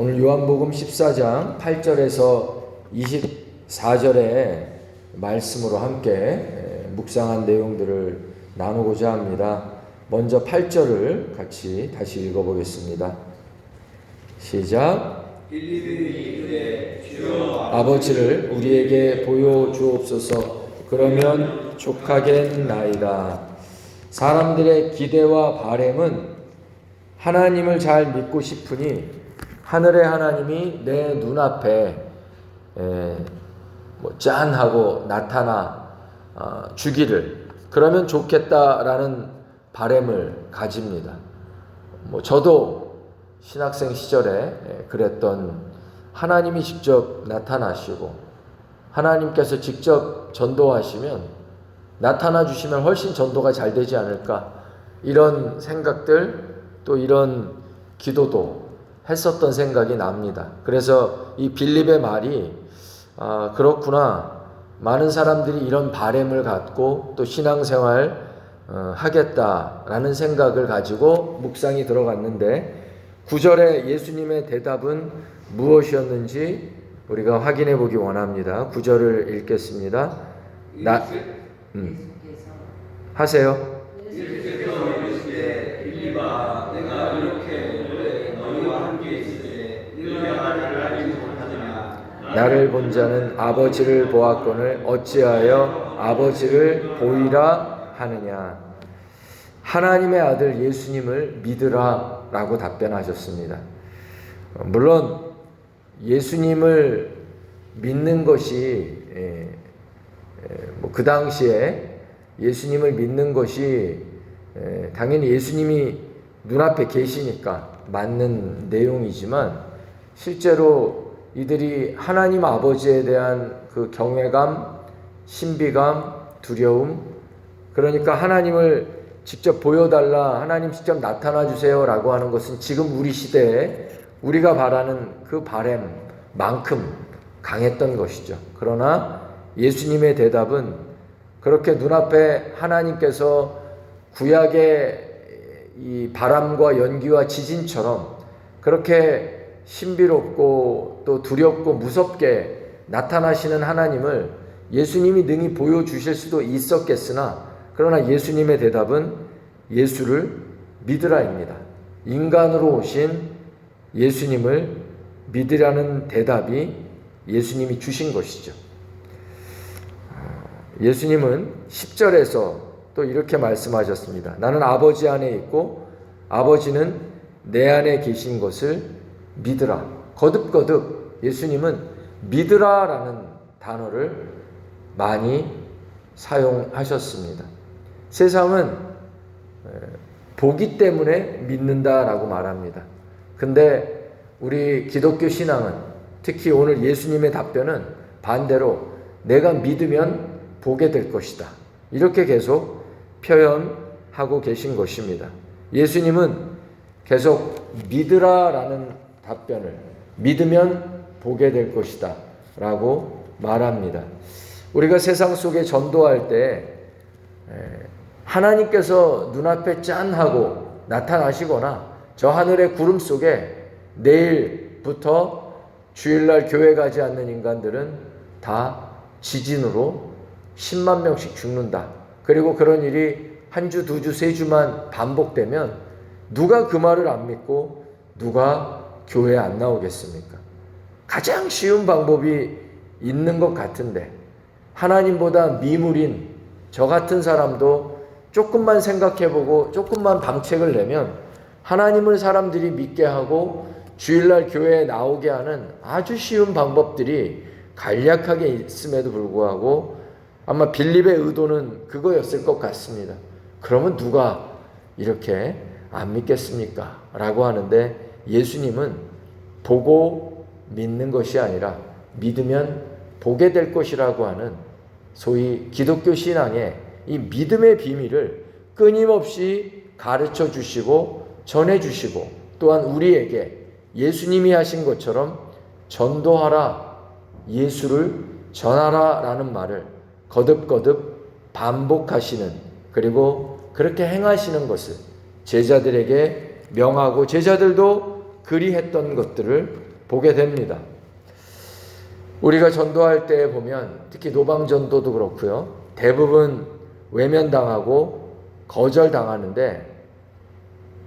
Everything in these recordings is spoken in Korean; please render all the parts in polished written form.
오늘 요한복음 14장 8절에서 24절의 말씀으로 함께 묵상한 내용들을 나누고자 합니다. 먼저 8절을 같이 다시 읽어보겠습니다. 시작. 아버지를 우리에게 보여주옵소서. 그러면 족하겠나이다. 사람들의 기대와 바램은 하나님을 잘 믿고 싶으니 하늘의 하나님이 내 눈앞에 짠 하고 나타나 주기를, 그러면 좋겠다라는 바램을 가집니다. 저도 신학생 시절에 그랬던, 하나님이 직접 나타나시고 하나님께서 직접 전도하시면, 나타나 주시면 훨씬 전도가 잘 되지 않을까, 이런 생각들, 또 이런 기도도 했었던 생각이 납니다. 그래서 이 빌립의 말이 그렇구나, 많은 사람들이 이런 바램을 갖고 또 신앙생활 하겠다라는 생각을 가지고 묵상이 들어갔는데, 9절에 예수님의 대답은 무엇이었는지 우리가 확인해 보기 원합니다. 9절을 읽겠습니다. 하세요. 내가 이렇게 오래 너희와 함께 있을 때 너희가 나를 알지 못하느냐. 나를 본 자는 아버지를 보았거늘 어찌하여 아버지를 보이라 하느냐. 하나님의 아들 예수님을 믿으라 라고 답변하셨습니다. 물론 예수님을 믿는 것이 그 당시에 예수님을 믿는 것이 당연히 예수님이 눈앞에 계시니까 맞는 내용이지만, 실제로 이들이 하나님 아버지에 대한 그 경외감, 신비감, 두려움, 그러니까 하나님을 직접 보여달라, 하나님 직접 나타나 주세요 라고 하는 것은 지금 우리 시대에 우리가 바라는 그 바램만큼 강했던 것이죠. 그러나 예수님의 대답은 그렇게 눈앞에 하나님께서 구약의 이 바람과 연기와 지진처럼 그렇게 신비롭고 또 두렵고 무섭게 나타나시는 하나님을 예수님이 능히 보여주실 수도 있었겠으나, 그러나 예수님의 대답은 예수를 믿으라입니다. 인간으로 오신 예수님을 믿으라는 대답이 예수님이 주신 것이죠. 예수님은 10절에서 또 이렇게 말씀하셨습니다. 나는 아버지 안에 있고 아버지는 내 안에 계신 것을 믿으라. 거듭거듭 예수님은 믿으라라는 단어를 많이 사용하셨습니다. 세상은 보기 때문에 믿는다라고 말합니다. 근데 우리 기독교 신앙은, 특히 오늘 예수님의 답변은 반대로 내가 믿으면 보게 될 것이다, 이렇게 계속 표현하고 계신 것입니다. 예수님은 계속 믿으라라는 답변을, 믿으면 보게 될 것이다 라고 말합니다. 우리가 세상 속에 전도할 때 하나님께서 눈앞에 짠 하고 나타나시거나, 저 하늘의 구름 속에 내일부터 주일날 교회 가지 않는 인간들은 다 지진으로 10만 명씩 죽는다, 그리고 그런 일이 한 주, 두 주, 세 주만 반복되면 누가 그 말을 안 믿고 누가 교회에 안 나오겠습니까? 가장 쉬운 방법이 있는 것 같은데, 하나님보다 미물인 저 같은 사람도 조금만 생각해보고 조금만 방책을 내면 하나님을 사람들이 믿게 하고 주일날 교회에 나오게 하는 아주 쉬운 방법들이 간략하게 있음에도 불구하고 아마 빌립의 의도는 그거였을 것 같습니다. 그러면 누가 이렇게 안 믿겠습니까? 라고 하는데, 예수님은 보고 믿는 것이 아니라 믿으면 보게 될 것이라고 하는 소위 기독교 신앙의 이 믿음의 비밀을 끊임없이 가르쳐 주시고 전해 주시고, 또한 우리에게 예수님이 하신 것처럼 전도하라, 예수를 전하라 라는 말을 거듭거듭 반복하시는, 그리고 그렇게 행하시는 것을 제자들에게 명하고 제자들도 그리했던 것들을 보게 됩니다. 우리가 전도할 때 보면 특히 노방전도도 그렇고요. 대부분 외면당하고 거절당하는데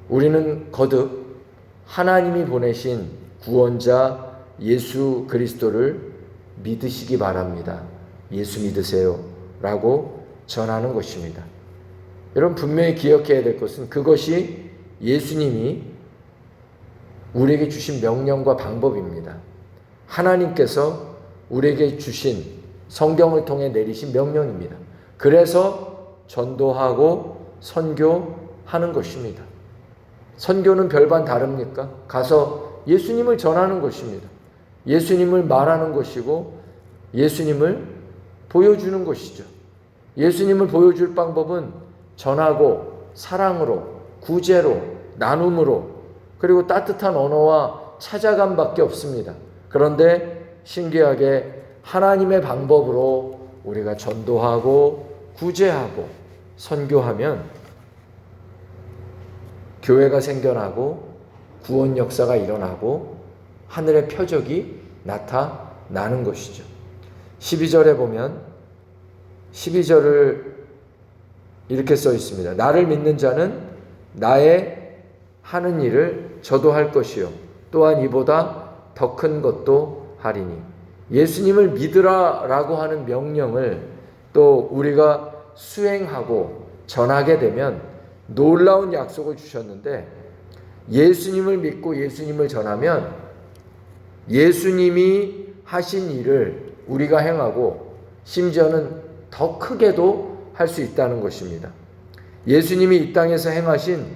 우리는 거듭 하나님이 보내신 구원자 예수 그리스도를 믿으시기 바랍니다. 예수 믿으세요 라고 전하는 것입니다. 여러분 분명히 기억해야 될 것은 그것이 예수님이 우리에게 주신 명령과 방법입니다. 하나님께서 우리에게 주신 성경을 통해 내리신 명령입니다. 그래서 전도하고 선교하는 것입니다. 선교는 별반 다릅니까? 가서 예수님을 전하는 것입니다. 예수님을 말하는 것이고 예수님을 보여주는 것이죠. 예수님을 보여줄 방법은 전하고 사랑으로, 구제로, 나눔으로, 그리고 따뜻한 언어와 찾아감밖에 없습니다. 그런데 신기하게 하나님의 방법으로 우리가 전도하고 구제하고 선교하면 교회가 생겨나고 구원 역사가 일어나고 하늘의 표적이 나타나는 것이죠. 12절에 보면 12절을 이렇게 써 있습니다. 나를 믿는 자는 나의 하는 일을 저도 할 것이요 또한 이보다 더 큰 것도 하리니. 예수님을 믿으라 라고 하는 명령을 또 우리가 수행하고 전하게 되면 놀라운 약속을 주셨는데, 예수님을 믿고 예수님을 전하면 예수님이 하신 일을 우리가 행하고 심지어는 더 크게도 할 수 있다는 것입니다. 예수님이 이 땅에서 행하신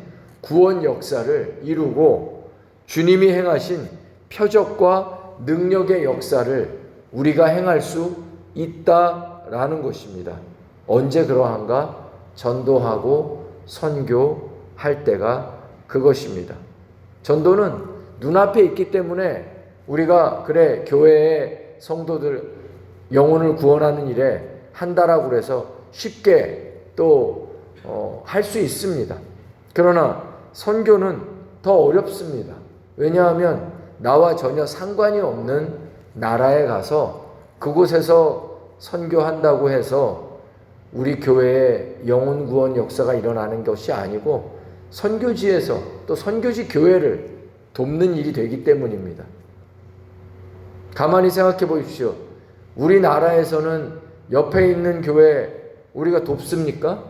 구원 역사를 이루고 주님이 행하신 표적과 능력의 역사를 우리가 행할 수 있다라는 것입니다. 언제 그러한가? 전도하고 선교할 때가 그것입니다. 전도는 눈앞에 있기 때문에 우리가 그래 교회의 성도들 영혼을 구원하는 일에 한다라고 그래서 쉽게 또 할 수 있습니다. 그러나 선교는 더 어렵습니다. 왜냐하면 나와 전혀 상관이 없는 나라에 가서 그곳에서 선교한다고 해서 우리 교회에 영혼 구원 역사가 일어나는 것이 아니고 선교지에서 또 선교지 교회를 돕는 일이 되기 때문입니다. 가만히 생각해 보십시오. 우리나라에서는 옆에 있는 교회 우리가 돕습니까?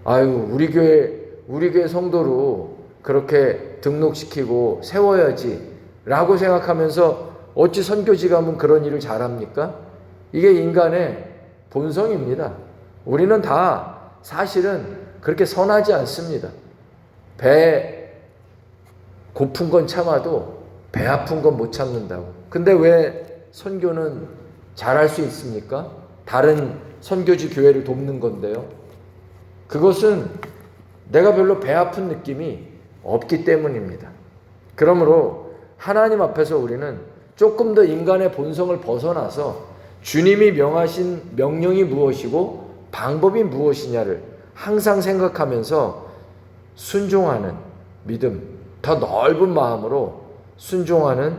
아유, 우리 교회 성도로 그렇게 등록시키고 세워야지 라고 생각하면서 어찌 선교지 가면 그런 일을 잘합니까? 이게 인간의 본성입니다. 우리는 다 사실은 그렇게 선하지 않습니다. 배 고픈 건 참아도 배 아픈 건 못 참는다고. 근데 왜 선교는 잘할 수 있습니까? 다른 선교지 교회를 돕는 건데요. 그것은 내가 별로 배 아픈 느낌이 없기 때문입니다. 그러므로 하나님 앞에서 우리는 조금 더 인간의 본성을 벗어나서 주님이 명하신 명령이 무엇이고 방법이 무엇이냐를 항상 생각하면서 순종하는 믿음, 더 넓은 마음으로 순종하는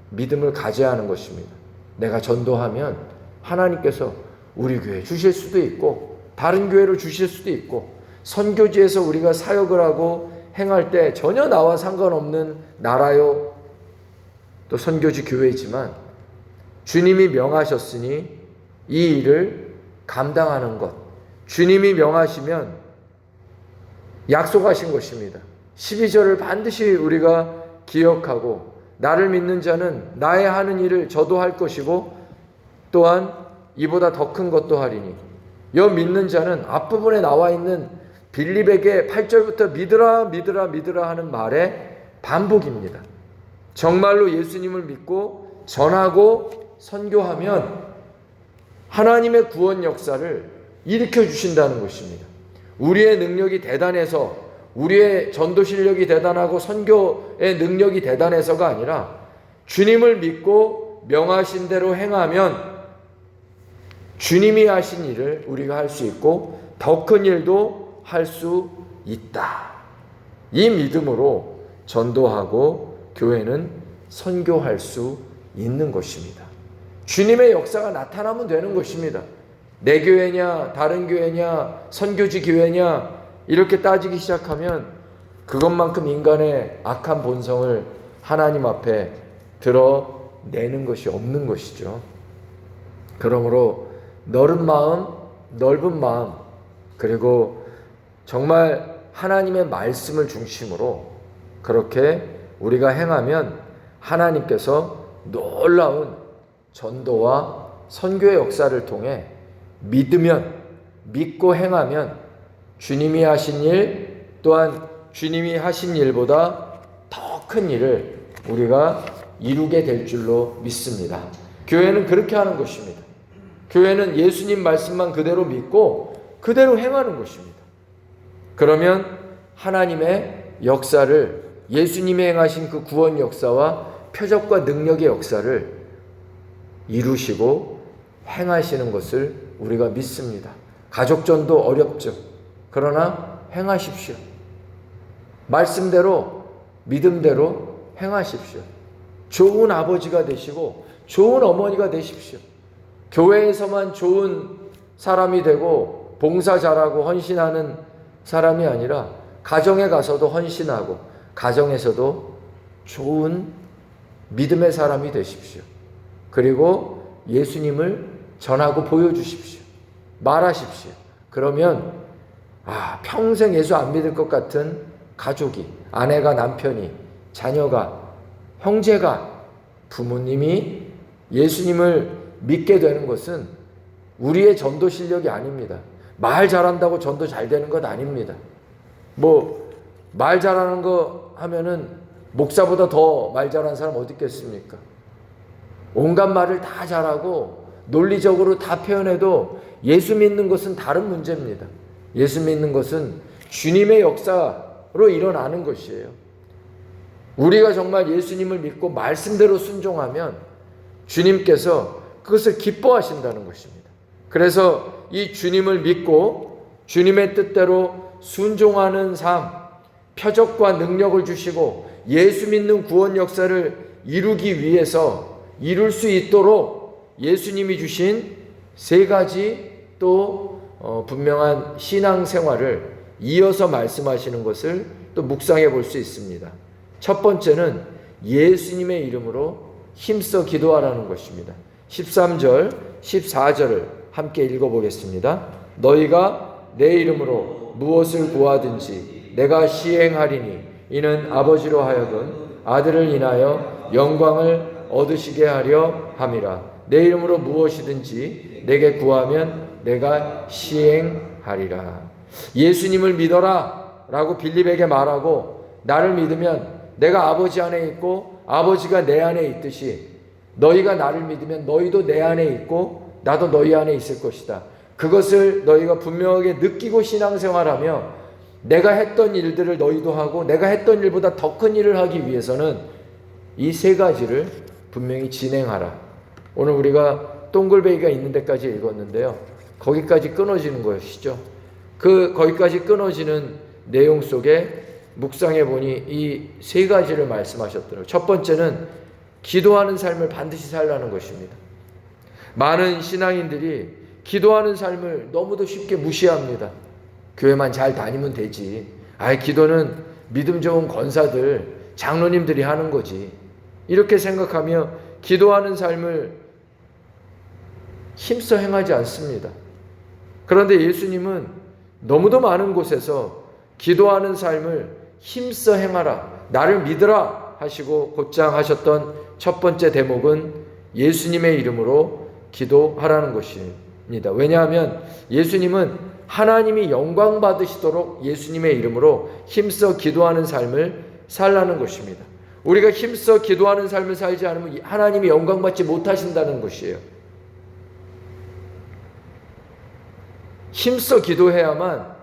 믿음을 가져야 하는 것입니다. 내가 전도하면 하나님께서 우리 교회 주실 수도 있고 다른 교회로 주실 수도 있고 선교지에서 우리가 사역을 하고 행할 때 전혀 나와 상관없는 나라요 또 선교지 교회이지만 주님이 명하셨으니 이 일을 감당하는 것, 주님이 명하시면 약속하신 것입니다. 12절을 반드시 우리가 기억하고 나를 믿는 자는 나의 하는 일을 저도 할 것이고 또한 이보다 더 큰 것도 하리니. 여 믿는 자는 앞부분에 나와 있는 빌립에게 8절부터 믿으라 믿으라 믿으라 하는 말의 반복입니다. 정말로 예수님을 믿고 전하고 선교하면 하나님의 구원 역사를 일으켜 주신다는 것입니다. 우리의 능력이 대단해서 우리의 전도 실력이 대단하고 선교의 능력이 대단해서가 아니라 주님을 믿고 명하신 대로 행하면 주님이 하신 일을 우리가 할 수 있고 더 큰 일도 할 수 있다. 이 믿음으로 전도하고 교회는 선교할 수 있는 것입니다. 주님의 역사가 나타나면 되는 것입니다. 내 교회냐 다른 교회냐 선교지 교회냐 이렇게 따지기 시작하면 그것만큼 인간의 악한 본성을 하나님 앞에 드러내는 것이 없는 것이죠. 그러므로 넓은 마음 그리고 정말 하나님의 말씀을 중심으로 그렇게 우리가 행하면 하나님께서 놀라운 전도와 선교의 역사를 통해 믿고 행하면 주님이 하신 일 또한 주님이 하신 일보다 더 큰 일을 우리가 이루게 될 줄로 믿습니다. 교회는 그렇게 하는 것입니다. 교회는 예수님 말씀만 그대로 믿고 그대로 행하는 것입니다. 그러면 하나님의 역사를 예수님이 행하신 그 구원 역사와 표적과 능력의 역사를 이루시고 행하시는 것을 우리가 믿습니다. 가족전도 어렵죠. 그러나 행하십시오. 말씀대로 믿음대로 행하십시오. 좋은 아버지가 되시고 좋은 어머니가 되십시오. 교회에서만 좋은 사람이 되고 봉사 잘하고 헌신하는 사람이 아니라 가정에 가서도 헌신하고 가정에서도 좋은 믿음의 사람이 되십시오. 그리고 예수님을 전하고 보여주십시오. 말하십시오. 그러면 평생 예수 안 믿을 것 같은 가족이, 아내가 남편이, 자녀가, 형제가, 부모님이 예수님을 믿게 되는 것은 우리의 전도 실력이 아닙니다. 말 잘한다고 전도 잘 되는 것 아닙니다. 말 잘하는 거 하면은 목사보다 더 말 잘하는 사람 어디 있겠습니까? 온갖 말을 다 잘하고 논리적으로 다 표현해도 예수 믿는 것은 다른 문제입니다. 예수 믿는 것은 주님의 역사로 일어나는 것이에요. 우리가 정말 예수님을 믿고 말씀대로 순종하면 주님께서 그것을 기뻐하신다는 것입니다. 그래서 이 주님을 믿고 주님의 뜻대로 순종하는 삶, 표적과 능력을 주시고 예수 믿는 구원 역사를 이루기 위해서 이룰 수 있도록 예수님이 주신 세 가지 또 분명한 신앙생활을 이어서 말씀하시는 것을 또 묵상해 볼 수 있습니다. 첫 번째는 예수님의 이름으로 힘써 기도하라는 것입니다. 13절, 14절을 함께 읽어보겠습니다. 너희가 내 이름으로 무엇을 구하든지 내가 시행하리니 이는 아버지로 하여금 아들을 인하여 영광을 얻으시게 하려 함이라. 내 이름으로 무엇이든지 내게 구하면 내가 시행하리라. 예수님을 믿어라 라고 빌립에게 말하고 나를 믿으면 내가 아버지 안에 있고 아버지가 내 안에 있듯이 너희가 나를 믿으면 너희도 내 안에 있고 나도 너희 안에 있을 것이다. 그것을 너희가 분명하게 느끼고 신앙생활하며 내가 했던 일들을 너희도 하고 내가 했던 일보다 더 큰 일을 하기 위해서는 이 세 가지를 분명히 진행하라. 오늘 우리가 동글베이가 있는 데까지 읽었는데요. 거기까지 끊어지는 것이죠. 거기까지 끊어지는 내용 속에 묵상해 보니 이 세 가지를 말씀하셨더라고요. 첫 번째는 기도하는 삶을 반드시 살라는 것입니다. 많은 신앙인들이 기도하는 삶을 너무도 쉽게 무시합니다. 교회만 잘 다니면 되지. 기도는 믿음 좋은 권사들, 장로님들이 하는 거지. 이렇게 생각하며 기도하는 삶을 힘써 행하지 않습니다. 그런데 예수님은 너무도 많은 곳에서 기도하는 삶을 힘써 행하라, 나를 믿으라 하시고 곧장 하셨던 첫 번째 대목은 예수님의 이름으로 기도하라는 것입니다. 왜냐하면 예수님은 하나님이 영광 받으시도록 예수님의 이름으로 힘써 기도하는 삶을 살라는 것입니다. 우리가 힘써 기도하는 삶을 살지 않으면 하나님이 영광 받지 못하신다는 것이에요. 힘써 기도해야만,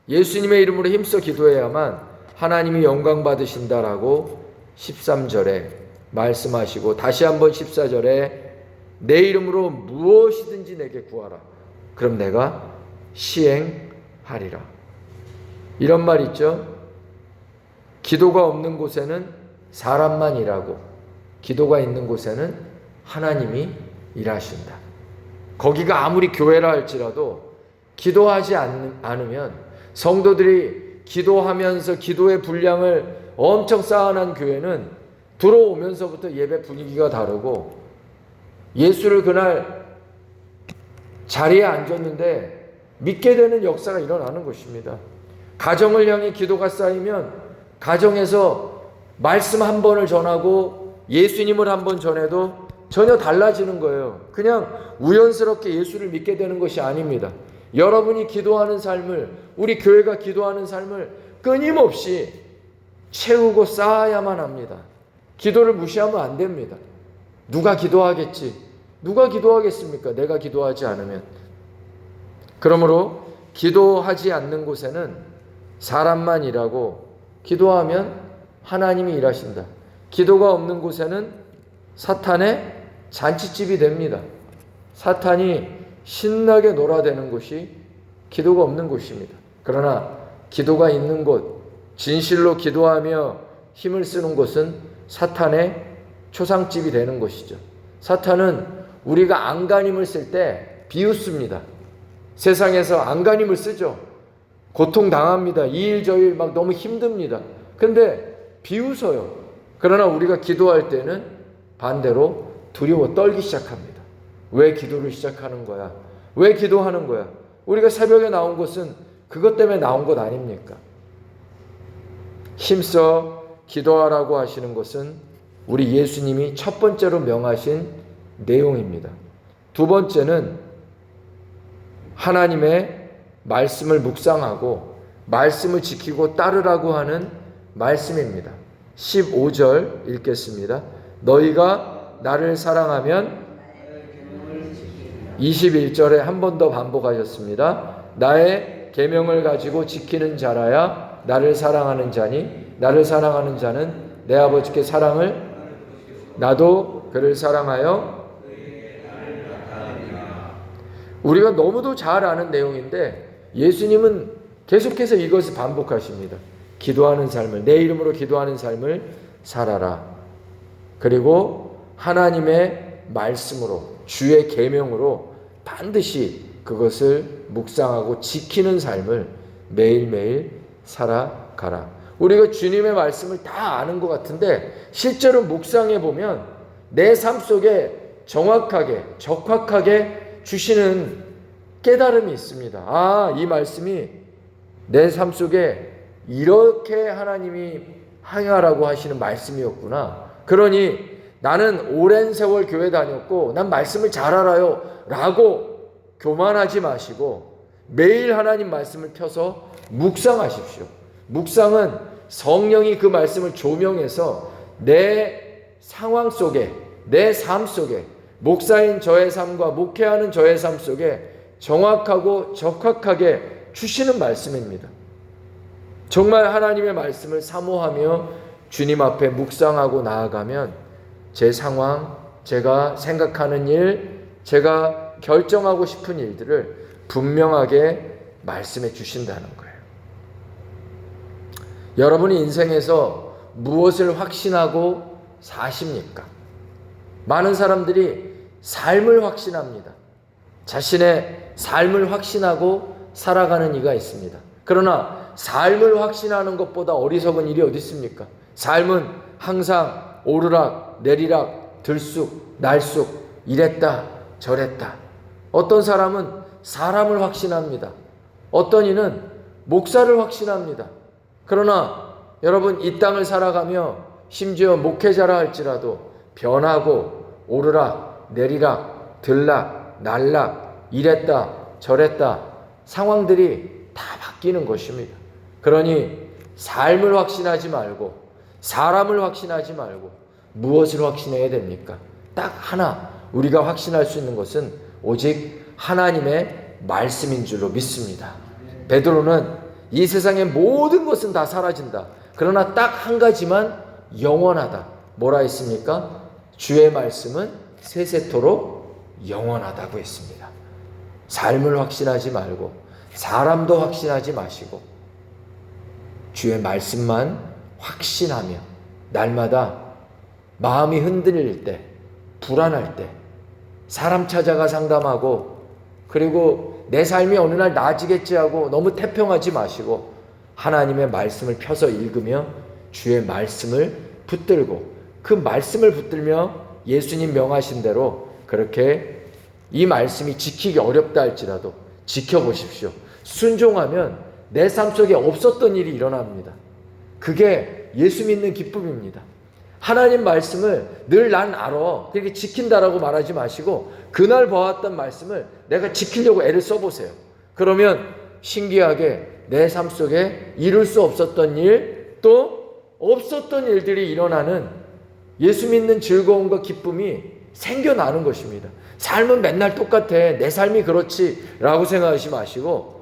예수님의 이름으로 힘써 기도해야만 하나님이 영광 받으신다라고 13절에 말씀하시고 다시 한번 14절에 내 이름으로 무엇이든지 내게 구하라. 그럼 내가 시행하리라. 이런 말 있죠. 기도가 없는 곳에는 사람만 일하고 기도가 있는 곳에는 하나님이 일하신다. 거기가 아무리 교회라 할지라도 기도하지 않으면, 성도들이 기도하면서 기도의 분량을 엄청 쌓아놓은 교회는 들어오면서부터 예배 분위기가 다르고, 예수를 그날 자리에 앉았는데 믿게 되는 역사가 일어나는 것입니다. 가정을 향해 기도가 쌓이면 가정에서 말씀 한 번을 전하고 예수님을 한 번 전해도 전혀 달라지는 거예요. 그냥 우연스럽게 예수를 믿게 되는 것이 아닙니다. 여러분이 기도하는 삶을, 우리 교회가 기도하는 삶을 끊임없이 채우고 쌓아야만 합니다. 기도를 무시하면 안 됩니다. 누가 기도하겠지? 누가 기도하겠습니까? 내가 기도하지 않으면. 그러므로 기도하지 않는 곳에는 사람만 일하고, 기도하면 하나님이 일하신다. 기도가 없는 곳에는 사탄의 잔치집이 됩니다. 사탄이 신나게 놀아대는 곳이 기도가 없는 곳입니다. 그러나 기도가 있는 곳, 진실로 기도하며 힘을 쓰는 곳은 사탄의 초상집이 되는 것이죠. 사탄은 우리가 안간힘을 쓸 때 비웃습니다. 세상에서 안간힘을 쓰죠. 고통당합니다. 이 일 저 일 막 너무 힘듭니다. 근데 비웃어요. 그러나 우리가 기도할 때는 반대로 두려워 떨기 시작합니다. 왜 기도를 시작하는 거야? 왜 기도하는 거야? 우리가 새벽에 나온 것은 그것 때문에 나온 것 아닙니까? 힘써 기도하라고 하시는 것은 우리 예수님이 첫 번째로 명하신 내용입니다. 두 번째는 하나님의 말씀을 묵상하고 말씀을 지키고 따르라고 하는 말씀입니다. 15절 읽겠습니다. 너희가 나를 사랑하면, 21절에 한 번 더 반복하셨습니다. 나의 계명을 가지고 지키는 자라야 나를 사랑하는 자니, 나를 사랑하는 자는 내 아버지께 사랑을, 나도 그를 사랑하여. 우리가 너무도 잘 아는 내용인데 예수님은 계속해서 이것을 반복하십니다. 기도하는 삶을, 내 이름으로 기도하는 삶을 살아라. 그리고 하나님의 말씀으로, 주의 계명으로 반드시 그것을 묵상하고 지키는 삶을 매일매일 살아가라. 우리가 주님의 말씀을 다 아는 것 같은데 실제로 묵상해 보면 내 삶 속에 정확하게, 적확하게 주시는 깨달음이 있습니다. 아, 이 말씀이 내 삶 속에 이렇게 하나님이 행하라고 하시는 말씀이었구나. 그러니 나는 오랜 세월 교회 다녔고 난 말씀을 잘 알아요 라고 교만하지 마시고 매일 하나님 말씀을 펴서 묵상하십시오. 묵상은 성령이 그 말씀을 조명해서 내 상황 속에, 내 삶 속에, 목사인 저의 삶과 목회하는 저의 삶 속에 정확하고 적확하게 주시는 말씀입니다. 정말 하나님의 말씀을 사모하며 주님 앞에 묵상하고 나아가면 제 상황, 제가 생각하는 일, 제가 결정하고 싶은 일들을 분명하게 말씀해 주신다는 거예요. 여러분이 인생에서 무엇을 확신하고 사십니까? 많은 사람들이 삶을 확신합니다. 자신의 삶을 확신하고 살아가는 이가 있습니다. 그러나 삶을 확신하는 것보다 어리석은 일이 어디 있습니까? 삶은 항상 오르락 내리락 들쑥 날쑥 이랬다 저랬다. 어떤 사람은 사람을 확신합니다. 어떤 이는 목사를 확신합니다. 그러나 여러분, 이 땅을 살아가며 심지어 목회자라 할지라도 변하고 오르락 내리락 들락 날락 이랬다 저랬다 상황들이 다 바뀌는 것입니다. 그러니 삶을 확신하지 말고 사람을 확신하지 말고 무엇을 확신해야 됩니까? 딱 하나, 우리가 확신할 수 있는 것은 오직 하나님의 말씀인 줄로 믿습니다. 베드로는 이 세상의 모든 것은 다 사라진다. 그러나 딱 한 가지만 영원하다. 뭐라 했습니까? 주의 말씀은 세세토록 영원하다고 했습니다. 삶을 확신하지 말고 사람도 확신하지 마시고 주의 말씀만 확신하며 날마다 마음이 흔들릴 때, 불안할 때, 사람 찾아가 상담하고, 그리고 내 삶이 어느 날 나아지겠지 하고 너무 태평하지 마시고 하나님의 말씀을 펴서 읽으며 주의 말씀을 붙들고, 그 말씀을 붙들며 예수님 명하신 대로 그렇게 이 말씀이 지키기 어렵다 할지라도 지켜보십시오. 순종하면 내 삶 속에 없었던 일이 일어납니다. 그게 예수 믿는 기쁨입니다. 하나님 말씀을 늘 난 알아, 그렇게 지킨다라고 말하지 마시고 그날 보았던 말씀을 내가 지키려고 애를 써보세요. 그러면 신기하게 내 삶 속에 이룰 수 없었던 일, 또 없었던 일들이 일어나는 예수 믿는 즐거움과 기쁨이 생겨나는 것입니다. 삶은 맨날 똑같아, 내 삶이 그렇지 라고 생각하지 마시고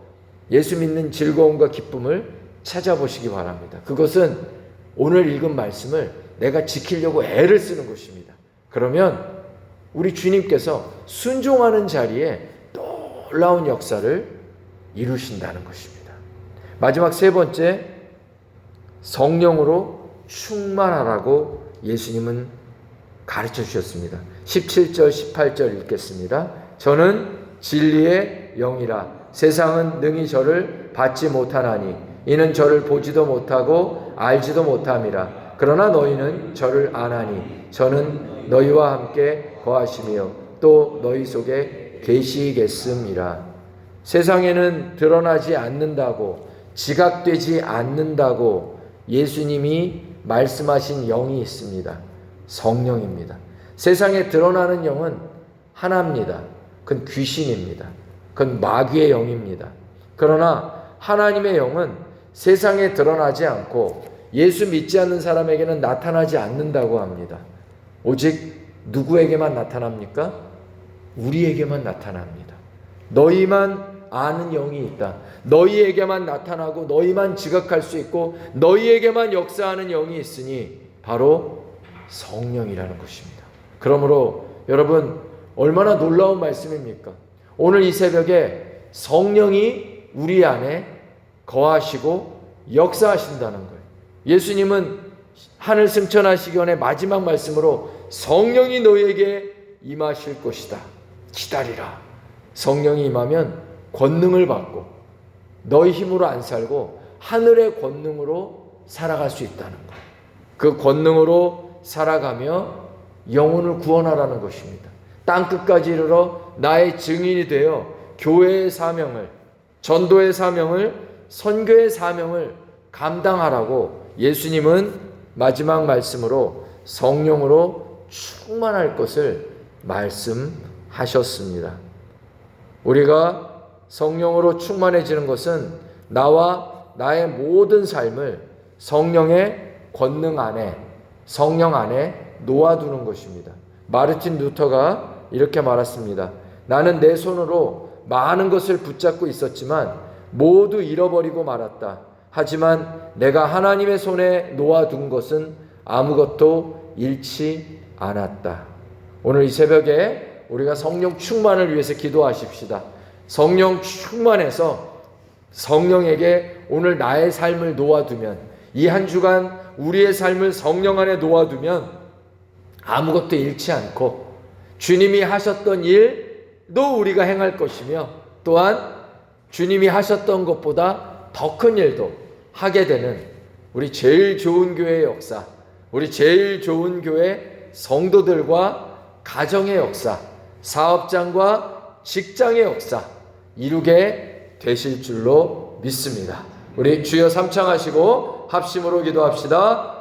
예수 믿는 즐거움과 기쁨을 찾아보시기 바랍니다. 그것은 오늘 읽은 말씀을 내가 지키려고 애를 쓰는 것입니다. 그러면 우리 주님께서 순종하는 자리에 놀라운 역사를 이루신다는 것입니다. 마지막 세 번째, 성령으로 충만하라고 예수님은 가르쳐 주셨습니다. 17절 18절 읽겠습니다. 저는 진리의 영이라 세상은 능히 저를 받지 못하나니 이는 저를 보지도 못하고 알지도 못함이라. 그러나 너희는 저를 아나니 저는 너희와 함께 거하시며 또 너희 속에 계시겠음이라. 세상에는 드러나지 않는다고, 지각되지 않는다고 예수님이 말씀하신 영이 있습니다. 성령입니다. 세상에 드러나는 영은 하나입니다. 그건 귀신입니다. 그건 마귀의 영입니다. 그러나 하나님의 영은 세상에 드러나지 않고 예수 믿지 않는 사람에게는 나타나지 않는다고 합니다. 오직 누구에게만 나타납니까? 우리에게만 나타납니다. 너희만 아는 영이 있다. 너희에게만 나타나고 너희만 지각할 수 있고 너희에게만 역사하는 영이 있으니 바로 성령이라는 것입니다. 그러므로 여러분, 얼마나 놀라운 말씀입니까? 오늘 이 새벽에 성령이 우리 안에 거하시고 역사하신다는 거예요. 예수님은 하늘 승천하시기 전에 마지막 말씀으로 성령이 너희에게 임하실 것이다. 기다리라. 성령이 임하면 권능을 받고 너희 힘으로 안 살고 하늘의 권능으로 살아갈 수 있다는 거예요. 그 권능으로 살아가며 영혼을 구원하라는 것입니다. 땅끝까지 이르러 나의 증인이 되어 교회의 사명을, 전도의 사명을, 선교의 사명을 감당하라고 예수님은 마지막 말씀으로 성령으로 충만할 것을 말씀하셨습니다. 우리가 성령으로 충만해지는 것은 나와 나의 모든 삶을 성령의 권능 안에, 성령 안에 놓아두는 것입니다. 마르틴 루터가 이렇게 말했습니다. 나는 내 손으로 많은 것을 붙잡고 있었지만 모두 잃어버리고 말았다. 하지만 내가 하나님의 손에 놓아둔 것은 아무것도 잃지 않았다. 오늘 이 새벽에 우리가 성령 충만을 위해서 기도하십시다. 성령 충만해서 성령에게 오늘 나의 삶을 놓아두면, 이 한 주간 우리의 삶을 성령 안에 놓아두면 아무것도 잃지 않고 주님이 하셨던 일도 우리가 행할 것이며 또한 주님이 하셨던 것보다 더 큰 일도 하게 되는 우리 제일 좋은 교회의 역사, 우리 제일 좋은 교회 성도들과 가정의 역사, 사업장과 직장의 역사 이루게 되실 줄로 믿습니다. 우리 주여 삼창하시고 합심으로 기도합시다.